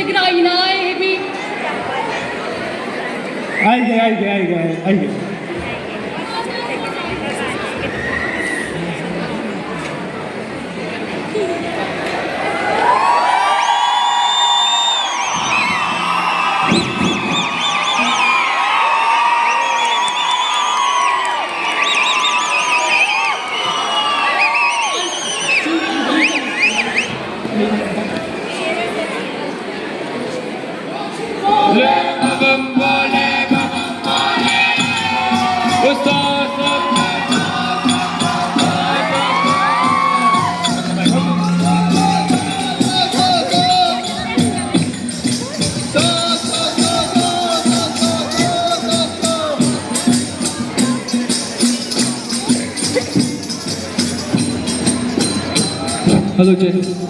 ग्राई ना एह् B I गए हेलो जय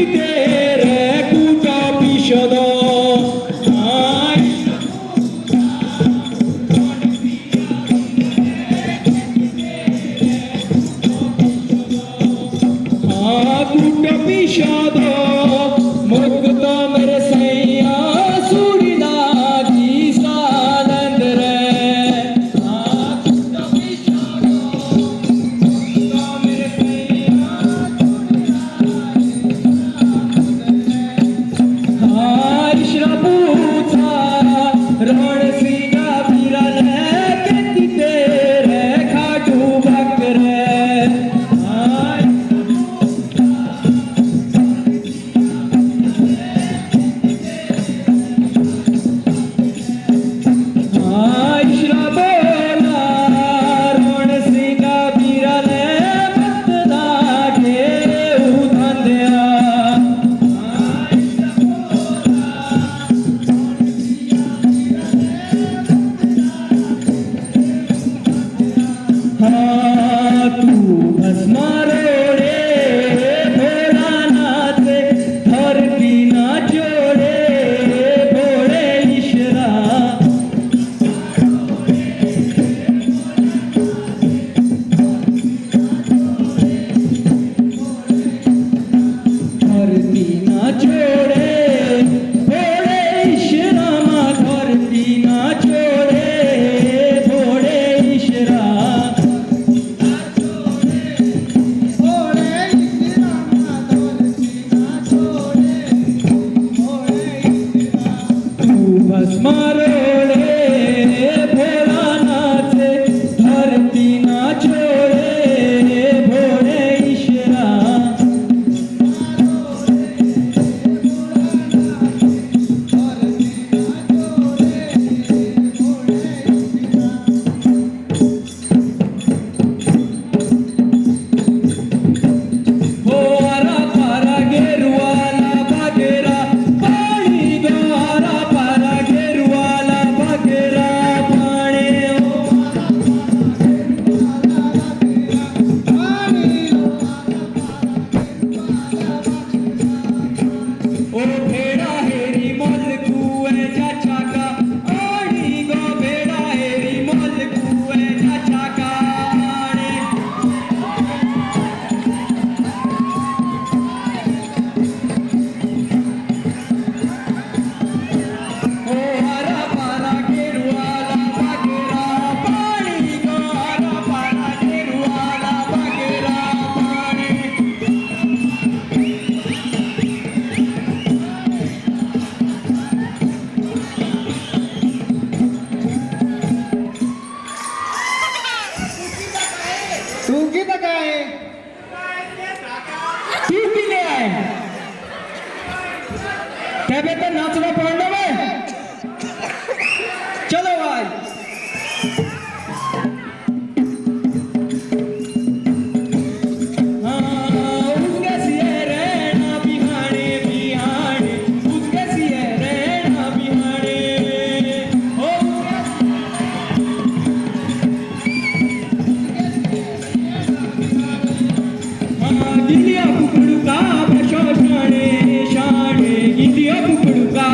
तेरे कुटा पिशद कुट पिशद मुक्त मेरे सैया सुड़ीला जी सानंद रे नाचना पड़ना में चलो भाई गिलिया कुकड़ू का बशो शाणे शाणे गिलिया कुकड़ू का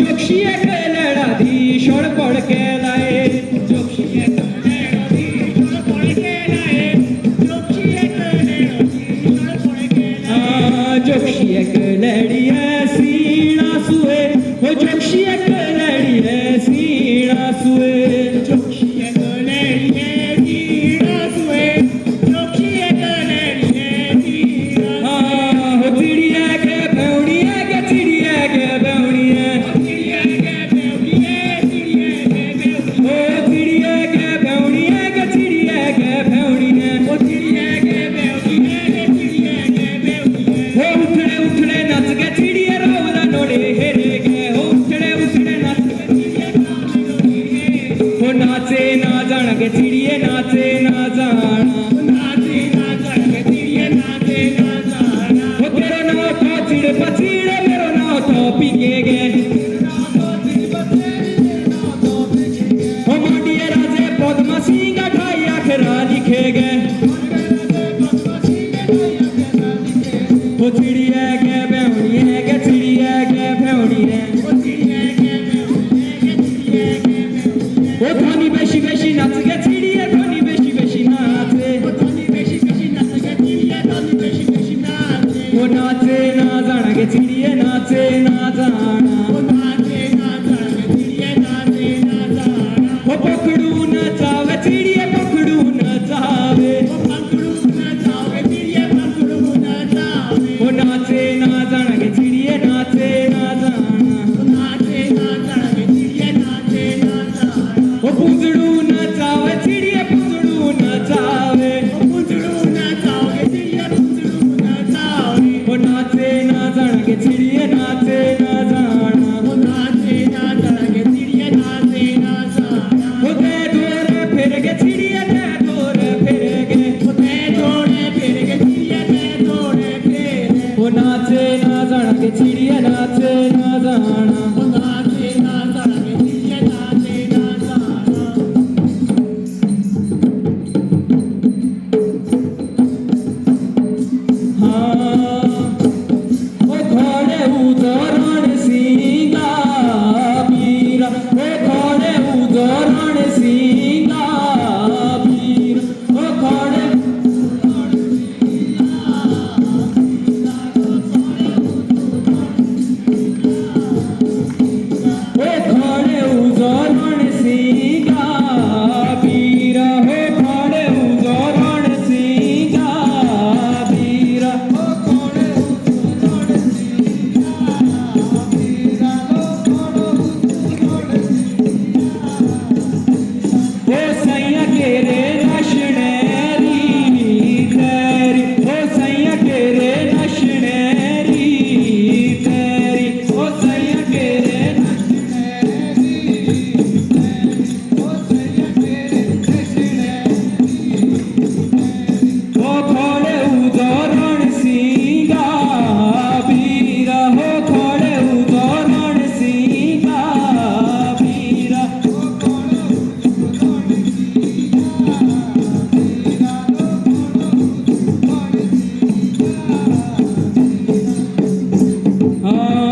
जोक्षी एक लड़ा धी शोड़पड़ के लाए जोक्षी एक लड़ा धी शोड़पड़ के लाए जोक्षी एक लड़ा धी शोड़पड़ के लाए जोक्षी एक लड़ी है सीना सुए वो जोक्षी एक लड़ी है सीना सुए जोक्षी एक लड़ी है सीना सुए जोक्षी एक लड़ी है सीना हो चिड़िया के बेवड़िया के चिड़िया के बेवड़िया चिड़िया के बेवड़िया चिड़िया के बेवड़िया ओ चिड़िया के बेवड़िया के चिड़िया के बेवड़िया ओ चिड़िया के बेवड़िया के चिड़िया के बेवड़िया हो उठड़े उठड़े नच के चिड़िया रोला नोड़े हेरे के हो उठड़े उठड़े नच के चिड़िया हो नाचे ना जान के चिड़िया नाचे ना जाना नाचे ना जान के चिड़िया नाचे ना जाना हो तेरो नाव तो चिड़ पचीड़े मेरो नाव तो पीके गे हो मांडिये राजे पद्मा सिंह ढाई अखरा लिखे गे हो चिड़िया के बेवड़िया के चिड़िया के बेवड़िया ओ धनी बेशी बेशी नाच गे चिड़िया धनी बेशी बेशी नाचे ओ धनी बेशी बेशी नाच गे चिड़िया धनी बेशी बेशी नाचे ओ नाचे ना जाना गे चिड़िया नाचे ना जाना ओ नाचे ना जाना गे चिड़िया नाचे ना जाना ओ पकड़ू न जावे चिड़िया पकड़ू न जावे ओ पकड़ू न जावे चिड़िया पकड़ू न जावे ओ नाचे ना जाना गे चिड़िया नाचे ना जाना ओ नाचे ना जाना गे चिड़िया नाचे ना जाना ओ पुंजड़ू न जावे चिड़िया पुंजड़ू न जावे ओ पुंजड़ू न जावे चिड़िया पुंजड़ू न जावे ओ नाचे ना जाना गे चिड़िया नाचे ना जाना ओ नाचे ना जाना गे चिड़िया नाचे ना जाना ओ दे दोरे फिर गे चिड़िया दे दोरे फिर गे ओ दे दोरे फिर गे चिड़िया दे दोरे फिर ओ नाचे ना जाना गे चिड़िया नाचे ना जाना ओ नाचे ना जाना गे चिड़िया नाचे ना जाना ओ घोड़े उदरण सिंगा बीरा ओ घोड़े उदरण सिंगा बीरा ओ घोड़े ओ घोड़े उदरण सिंगा बीरा हो घोड़े उदरण सिंगा बीरा ओ घोड़े उदरण सिंगा बीरा ओ सैया के रे नशनेरी तेरी ओ सैया के रे नशनेरी तेरी ओ सैया के रे नशनेरी ओ सैया के रे नशनेरी ओ घोड़े उदरण सिंगा बीरा हो घोड़े उदरण सिंगा बीरा ओ घोड़े उदरण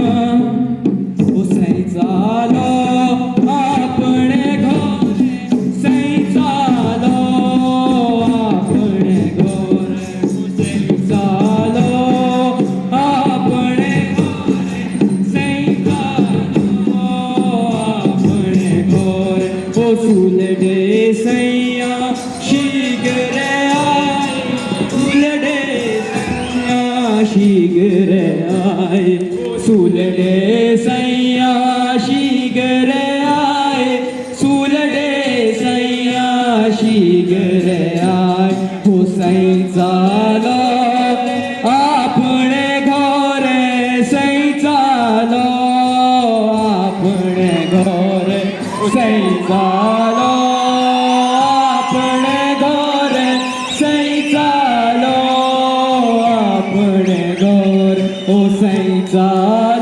ओ सही चालो अपने घोरे सही चालो अपने घोरे सही चालो अपने घोरे सही चालो अपने घोरे ओ सुलडे सैया शीघ्र आए सुलडे सैया शीघ्र आए सुलडे सैया शीघ्र आए सुलडे सैया शीघ्र आए हो सई चालो अपने घोरे सई चालो अपने घोरे सई चालो अपने घोरे सई चालो अपने घोरे ओ सई चालो